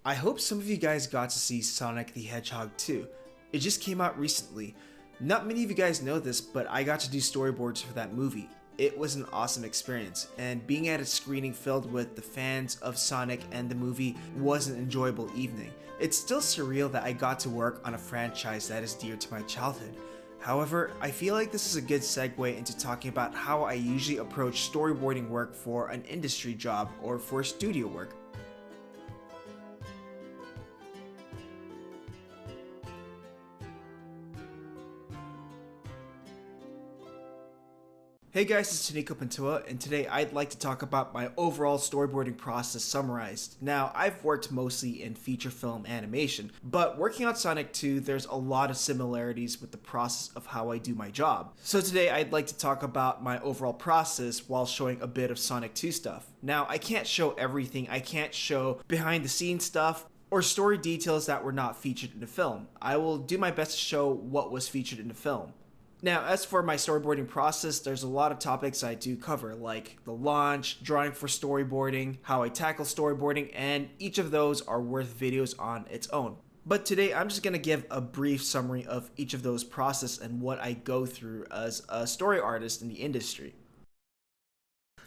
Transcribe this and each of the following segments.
I hope some of you guys got to see Sonic the Hedgehog 2. It just came out recently. Not many of you guys know this, but I got to do storyboards for that movie. It was an awesome experience, and being at a screening filled with the fans of Sonic and the movie was an enjoyable evening. It's still surreal that I got to work on a franchise that is dear to my childhood. However, I feel like this is a good segue into talking about how I usually approach storyboarding work for an industry job or for studio work. Hey guys, it's Taniko Pantua, and today I'd like to talk about my overall storyboarding process summarized. Now, I've worked mostly in feature film animation, but working on Sonic 2, there's a lot of similarities with the process of how I do my job. So today I'd like to talk about my overall process while showing a bit of Sonic 2 stuff. Now, I can't show everything, I can't show behind the scenes stuff, or story details that were not featured in the film. I will do my best to show what was featured in the film. Now, as for my storyboarding process, there's a lot of topics I do cover, like the launch, drawing for storyboarding, how I tackle storyboarding, and each of those are worth videos on its own. But today, I'm just going to give a brief summary of each of those processes and what I go through as a story artist in the industry.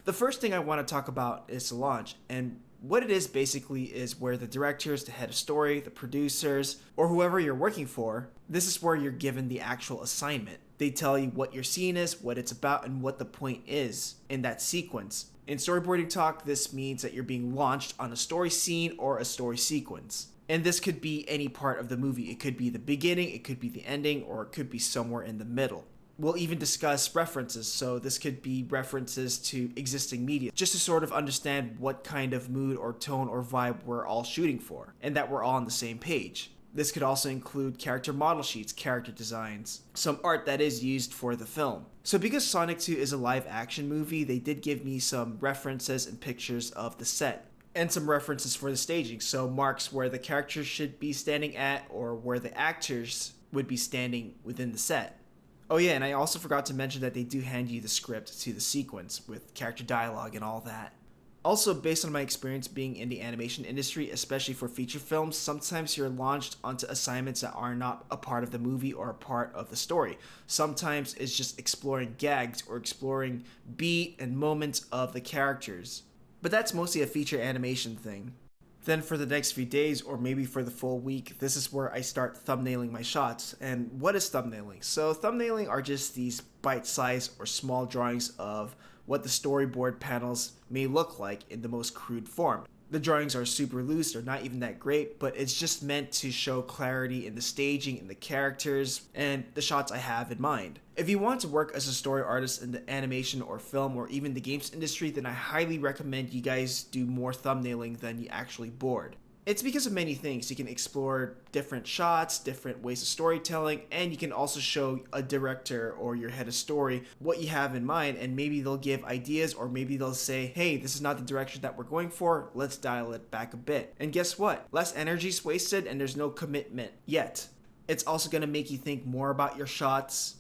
The first thing I want to talk about is the launch, and what it is basically is where the directors, the head of story, the producers, or whoever you're working for, this is where you're given the actual assignment. They tell you what your scene is, what it's about, and what the point is in that sequence. In storyboarding talk, this means that you're being launched on a story scene or a story sequence. And this could be any part of the movie. It could be the beginning, it could be the ending, or it could be somewhere in the middle. We'll even discuss references, so this could be references to existing media, just to sort of understand what kind of mood or tone or vibe we're all shooting for, and that we're all on the same page. This could also include character model sheets, character designs, some art that is used for the film. So because Sonic 2 is a live action movie, they did give me some references and pictures of the set, and some references for the staging, so marks where the characters should be standing at or where the actors would be standing within the set. Oh yeah, and I also forgot to mention that they do hand you the script to the sequence with character dialogue and all that. Also, based on my experience being in the animation industry, especially for feature films, sometimes you're launched onto assignments that are not a part of the movie or a part of the story. Sometimes it's just exploring gags or exploring beat and moments of the characters. But that's mostly a feature animation thing. Then for the next few days, or maybe for the full week, this is where I start thumbnailing my shots. And what is thumbnailing? So thumbnailing are just these bite-sized or small drawings of what the storyboard panels may look like in the most crude form. The drawings are super loose, they're not even that great, but it's just meant to show clarity in the staging, in the characters, and the shots I have in mind. If you want to work as a story artist in the animation or film or even the games industry, then I highly recommend you guys do more thumbnailing than you actually board. It's because of many things. You can explore different shots, different ways of storytelling, and you can also show a director or your head of story what you have in mind, and maybe they'll give ideas, or maybe they'll say, hey, this is not the direction that we're going for, let's dial it back a bit. And guess what? Less energy is wasted and there's no commitment yet. It's also going to make you think more about your shots,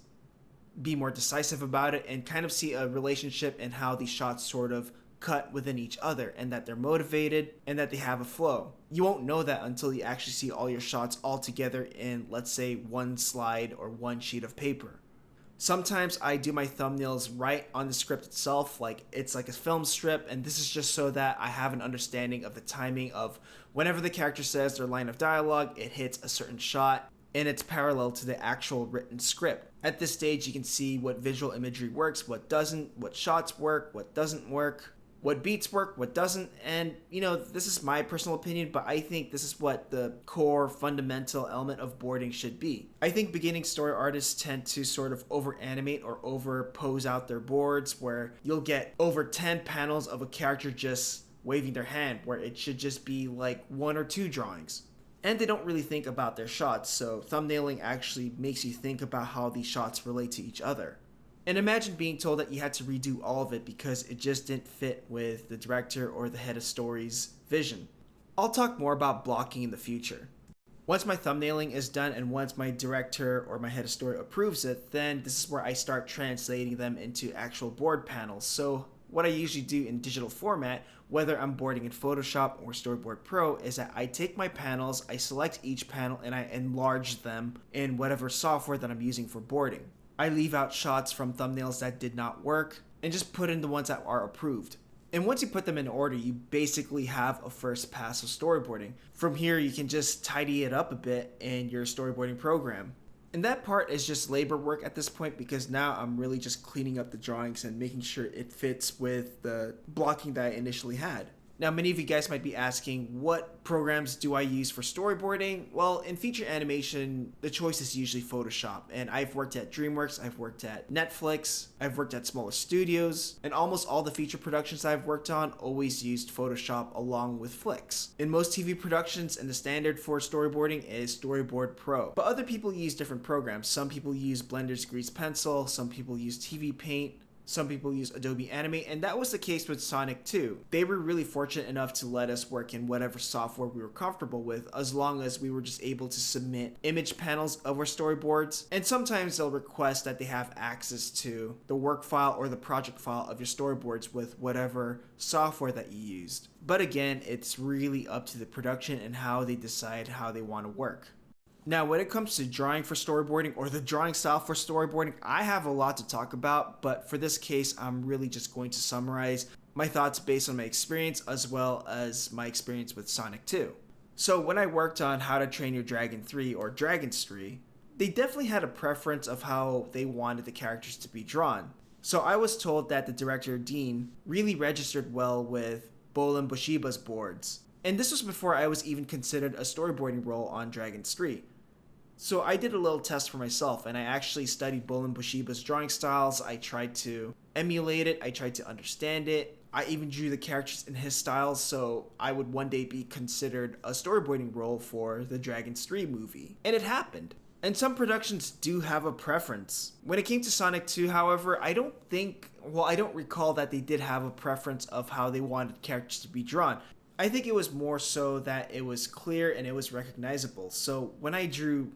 be more decisive about it, and kind of see a relationship in how these shots sort of cut within each other, and that they're motivated and that they have a flow. You won't know that until you actually see all your shots all together in, let's say, one slide or one sheet of paper. Sometimes I do my thumbnails right on the script itself, like it's like a film strip, and this is just so that I have an understanding of the timing of whenever the character says their line of dialogue, it hits a certain shot, and it's parallel to the actual written script. At this stage, you can see what visual imagery works, what doesn't, what shots work, what doesn't work, what beats work, what doesn't, and this is my personal opinion, but I think this is what the core fundamental element of boarding should be. I think beginning story artists tend to sort of over animate or over pose out their boards, where you'll get over 10 panels of a character just waving their hand, where it should just be like 1 or 2 drawings. And they don't really think about their shots, so thumbnailing actually makes you think about how these shots relate to each other. And imagine being told that you had to redo all of it because it just didn't fit with the director or the head of story's vision. I'll talk more about blocking in the future. Once my thumbnailing is done and once my director or my head of story approves it, then this is where I start translating them into actual board panels. So what I usually do in digital format, whether I'm boarding in Photoshop or Storyboard Pro, is that I take my panels, I select each panel, and I enlarge them in whatever software that I'm using for boarding. I leave out shots from thumbnails that did not work, and just put in the ones that are approved. And once you put them in order, you basically have a first pass of storyboarding. From here, you can just tidy it up a bit in your storyboarding program. And that part is just labor work at this point, because now I'm really just cleaning up the drawings and making sure it fits with the blocking that I initially had. Now, many of you guys might be asking, what programs do I use for storyboarding? Well, in feature animation, the choice is usually Photoshop. And I've worked at DreamWorks, I've worked at Netflix, I've worked at smaller studios, and almost all the feature productions I've worked on always used Photoshop along with flicks. In most TV productions, and the standard for storyboarding is Storyboard Pro. But other people use different programs. Some people use Blender's Grease Pencil, some people use TVPAINT, some people use Adobe Animate, and that was the case with Sonic 2. They were really fortunate enough to let us work in whatever software we were comfortable with, as long as we were just able to submit image panels of our storyboards. And sometimes they'll request that they have access to the work file or the project file of your storyboards with whatever software that you used. But again, it's really up to the production and how they decide how they want to work. Now, when it comes to drawing for storyboarding or the drawing style for storyboarding, I have a lot to talk about, but for this case, I'm really just going to summarize my thoughts based on my experience as well as my experience with Sonic 2. So when I worked on How to Train Your Dragon 3 or Dragon's 3, they definitely had a preference of how they wanted the characters to be drawn. So I was told that the director, Dean, really registered well with Bolin Bushiba's boards. And this was before I was even considered a storyboarding role on Dragon's 3. So I did a little test for myself, and I actually studied Bolin Bushiba's drawing styles. I tried to emulate it, I tried to understand it. I even drew the characters in his style, so I would one day be considered a storyboarding role for the Dragon's 3 movie. And it happened. And some productions do have a preference. When it came to Sonic 2, however, I don't recall that they did have a preference of how they wanted characters to be drawn. I think it was more so that it was clear and it was recognizable. So when I drew,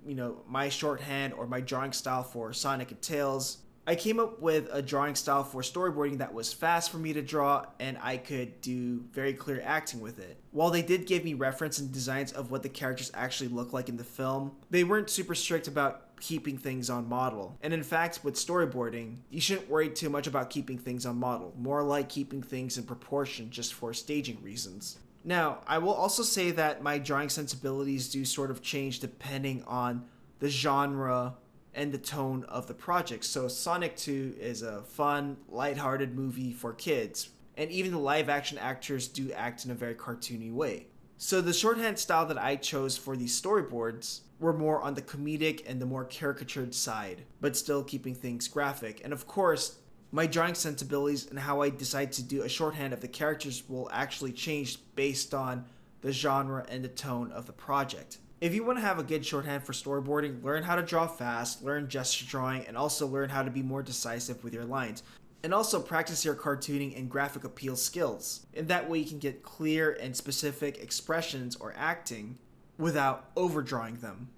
my shorthand or my drawing style for Sonic and Tails, I came up with a drawing style for storyboarding that was fast for me to draw, and I could do very clear acting with it. While they did give me reference and designs of what the characters actually look like in the film, they weren't super strict about keeping things on model. And in fact, with storyboarding, you shouldn't worry too much about keeping things on model, more like keeping things in proportion just for staging reasons. Now, I will also say that my drawing sensibilities do sort of change depending on the genre and the tone of the project. So Sonic 2 is a fun, lighthearted movie for kids, and even the live action actors do act in a very cartoony way. So the shorthand style that I chose for these storyboards were more on the comedic and the more caricatured side, but still keeping things graphic. And of course, my drawing sensibilities and how I decide to do a shorthand of the characters will actually change based on the genre and the tone of the project. If you want to have a good shorthand for storyboarding, learn how to draw fast, learn gesture drawing, and also learn how to be more decisive with your lines. And also practice your cartooning and graphic appeal skills. In that way you can get clear and specific expressions or acting without overdrawing them.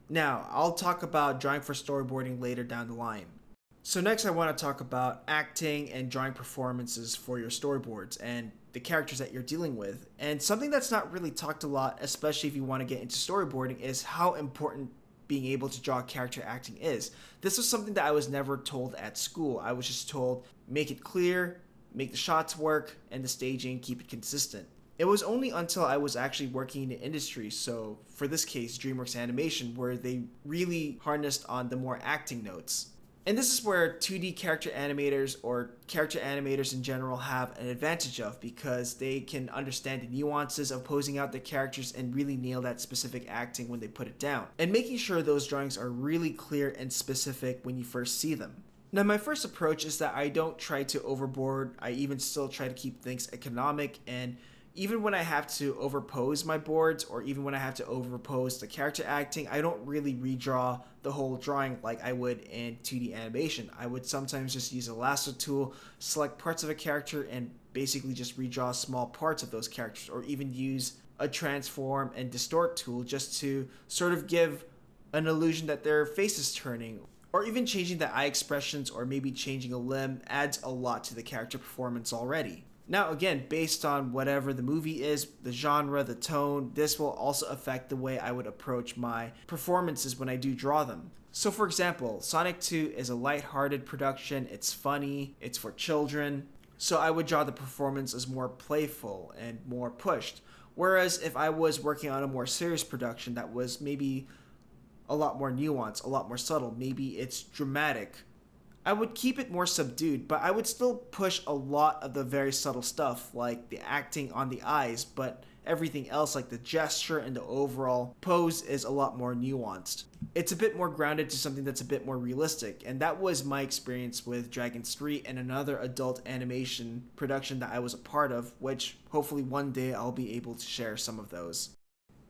Now, I'll talk about drawing for storyboarding later down the line. So next I want to talk about acting and drawing performances for your storyboards and the characters that you're dealing with. And something that's not really talked a lot, especially if you want to get into storyboarding, is how important being able to draw character acting is. This was something that I was never told at school. I was just told, make it clear, make the shots work, and the staging, keep it consistent. It was only until I was actually working in the industry, so for this case, DreamWorks Animation, where they really harnessed on the more acting notes. And this is where 2D character animators or character animators in general have an advantage of, because they can understand the nuances of posing out their characters and really nail that specific acting when they put it down, and making sure those drawings are really clear and specific when you first see them. Now, my first approach is that I don't try to overboard. I even still try to keep things economic, and even when I have to overpose my boards or even when I have to overpose the character acting, I don't really redraw the whole drawing like I would in 2D animation. I would sometimes just use a lasso tool, select parts of a character, and basically just redraw small parts of those characters, or even use a transform and distort tool just to sort of give an illusion that their face is turning, or even changing the eye expressions or maybe changing a limb adds a lot to the character performance already. Now again, based on whatever the movie is, the genre, the tone, this will also affect the way I would approach my performances when I do draw them. So for example, Sonic 2 is a lighthearted production, it's funny, it's for children, so I would draw the performance as more playful and more pushed. Whereas if I was working on a more serious production that was maybe a lot more nuanced, a lot more subtle, maybe it's dramatic, I would keep it more subdued, but I would still push a lot of the very subtle stuff like the acting on the eyes, but everything else like the gesture and the overall pose is a lot more nuanced. It's a bit more grounded to something that's a bit more realistic, and that was my experience with Dragon Street and another adult animation production that I was a part of, which hopefully one day I'll be able to share some of those.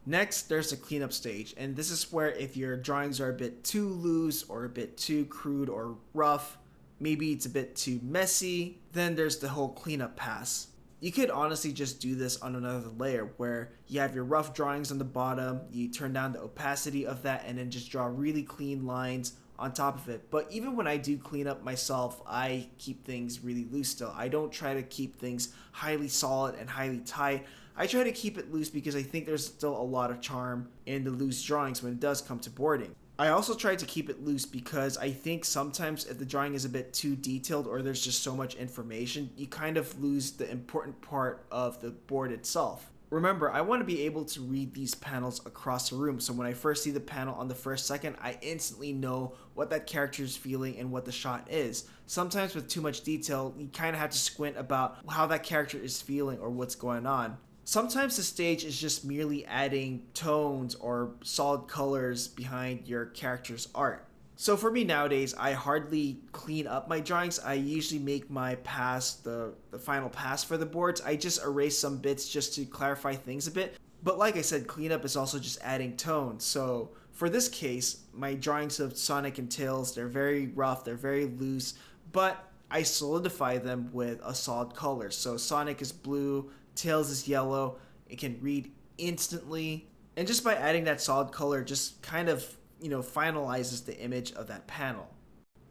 Next, there's the cleanup stage, and this is where if your drawings are a bit too loose or a bit too crude or rough, maybe it's a bit too messy, then there's the whole cleanup pass. You could honestly just do this on another layer where you have your rough drawings on the bottom, you turn down the opacity of that, and then just draw really clean lines on top of it. But even when I do clean up myself, I keep things really loose still. I don't try to keep things highly solid and highly tight. I try to keep it loose because I think there's still a lot of charm in the loose drawings when it does come to boarding. I also try to keep it loose because I think sometimes if the drawing is a bit too detailed or there's just so much information, you kind of lose the important part of the board itself. Remember, I want to be able to read these panels across the room, so when I first see the panel on the first second, I instantly know what that character is feeling and what the shot is. Sometimes with too much detail, you kind of have to squint about how that character is feeling or what's going on. Sometimes the stage is just merely adding tones or solid colors behind your character's art. So for me nowadays, I hardly clean up my drawings. I usually make my pass, the final pass for the boards. I just erase some bits just to clarify things a bit. But like I said, cleanup is also just adding tone. So for this case, my drawings of Sonic and Tails, they're very rough, they're very loose, but I solidify them with a solid color. So Sonic is blue, Tails is yellow, it can read instantly, and just by adding that solid color just kind of, finalizes the image of that panel.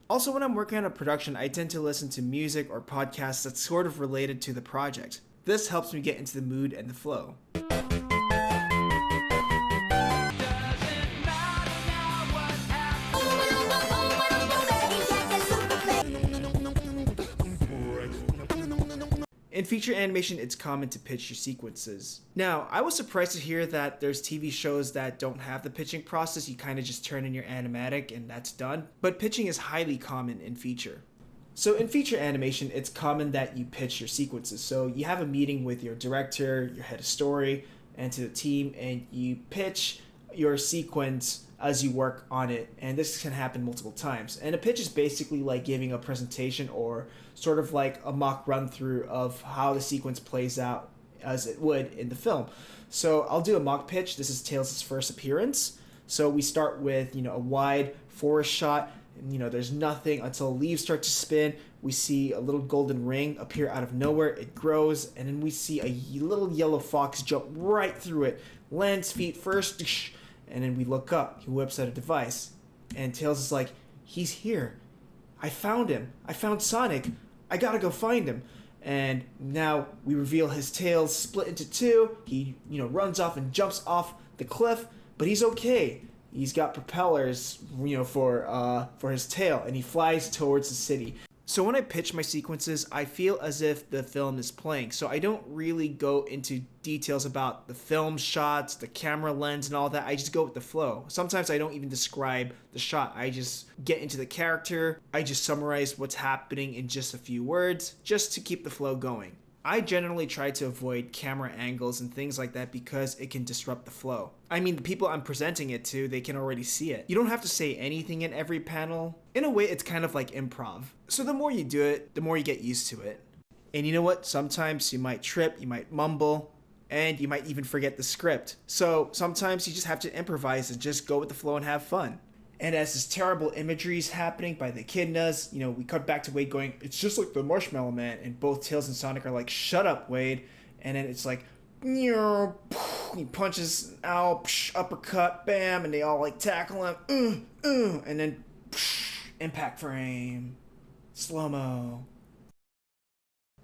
Also, when I'm working on a production, I tend to listen to music or podcasts that's sort of related to the project. This helps me get into the mood and the flow. In feature animation, it's common to pitch your sequences. Now, I was surprised to hear that there's TV shows that don't have the pitching process. You kind of just turn in your animatic and that's done. But pitching is highly common in feature. So in feature animation, it's common that you pitch your sequences. So you have a meeting with your director, your head of story, and to the team, and you pitch your sequence as you work on it, and this can happen multiple times. And a pitch is basically like giving a presentation or sort of like a mock run through of how the sequence plays out as it would in the film. So I'll do a mock pitch. This is Tails' first appearance. So we start with a wide forest shot, and there's nothing until leaves start to spin. We see a little golden ring appear out of nowhere. It grows, and then we see a little yellow fox jump right through it, lands feet first, and then we look up. He whips out a device, and Tails is like, "He's here. I found him. I found Sonic. I gotta go find him." And now we reveal his tail split into two. He, runs off and jumps off the cliff, but he's okay. He's got propellers, for his tail, and he flies towards the city. So when I pitch my sequences, I feel as if the film is playing. So I don't really go into details about the film shots, the camera lens, and all that. I just go with the flow. Sometimes I don't even describe the shot. I just get into the character. I just summarize what's happening in just a few words, just to keep the flow going. I generally try to avoid camera angles and things like that because it can disrupt the flow. I mean, the people I'm presenting it to, they can already see it. You don't have to say anything in every panel. In a way, it's kind of like improv. So the more you do it, the more you get used to it. And you know what? Sometimes you might trip, you might mumble, and you might even forget the script. So sometimes you just have to improvise and just go with the flow and have fun. And as this terrible imagery is happening by the echidnas, we cut back to Wade going, "It's just like the Marshmallow Man." And both Tails and Sonic are like, "Shut up, Wade." And then it's like, he punches out, uppercut, bam, and they all like tackle him, and then impact frame, slow-mo.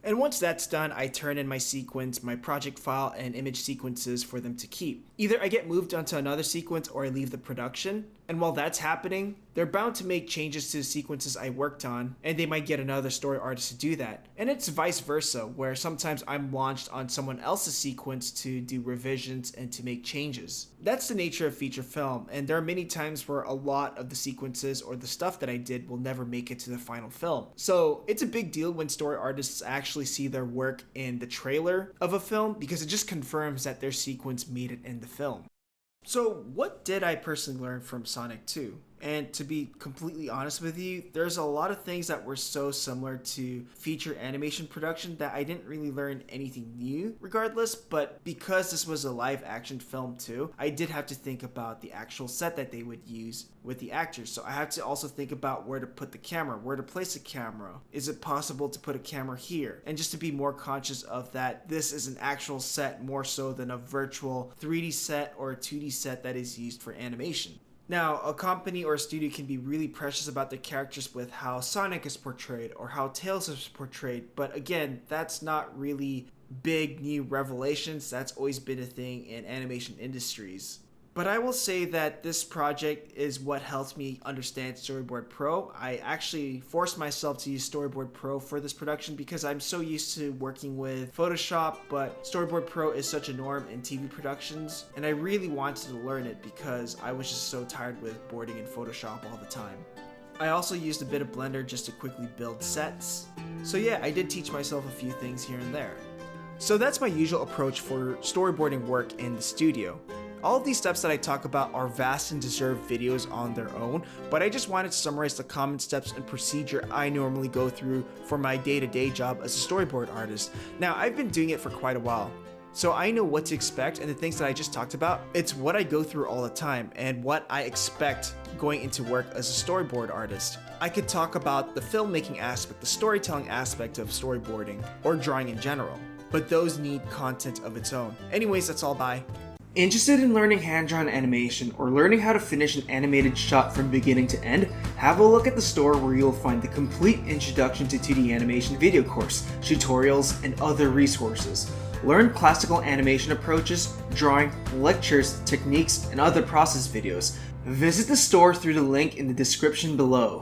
And once that's done, I turn in my sequence, my project file, and image sequences for them to keep. Either I get moved onto another sequence or I leave the production. And while that's happening, they're bound to make changes to the sequences I worked on, and they might get another story artist to do that. And it's vice versa, where sometimes I'm launched on someone else's sequence to do revisions and to make changes. That's the nature of feature film, and there are many times where a lot of the sequences or the stuff that I did will never make it to the final film. So it's a big deal when story artists actually see their work in the trailer of a film, because it just confirms that their sequence made it in the film. So what did I personally learn from Sonic 2? And to be completely honest with you, there's a lot of things that were so similar to feature animation production that I didn't really learn anything new regardless, but because this was a live action film too, I did have to think about the actual set that they would use with the actors. So I had to also think about where to put the camera, where to place the camera. Is it possible to put a camera here? And just to be more conscious of that, this is an actual set more so than a virtual 3D set or a 2D set that is used for animation. Now, a company or a studio can be really precious about their characters with how Sonic is portrayed or how Tails is portrayed, but again, that's not really big new revelations. That's always been a thing in animation industries. But I will say that this project is what helped me understand Storyboard Pro. I actually forced myself to use Storyboard Pro for this production because I'm so used to working with Photoshop, but Storyboard Pro is such a norm in TV productions, and I really wanted to learn it because I was just so tired with boarding in Photoshop all the time. I also used a bit of Blender just to quickly build sets. So yeah, I did teach myself a few things here and there. So that's my usual approach for storyboarding work in the studio. All of these steps that I talk about are vast and deserved videos on their own, but I just wanted to summarize the common steps and procedure I normally go through for my day-to-day job as a storyboard artist. Now, I've been doing it for quite a while, so I know what to expect, and the things that I just talked about, it's what I go through all the time and what I expect going into work as a storyboard artist. I could talk about the filmmaking aspect, the storytelling aspect of storyboarding, or drawing in general, but those need content of its own. Anyways, that's all, bye. Interested in learning hand-drawn animation or learning how to finish an animated shot from beginning to end? Have a look at the store where you'll find the complete Introduction to 2D Animation video course, tutorials, and other resources. Learn classical animation approaches, drawing, lectures, techniques, and other process videos. Visit the store through the link in the description below.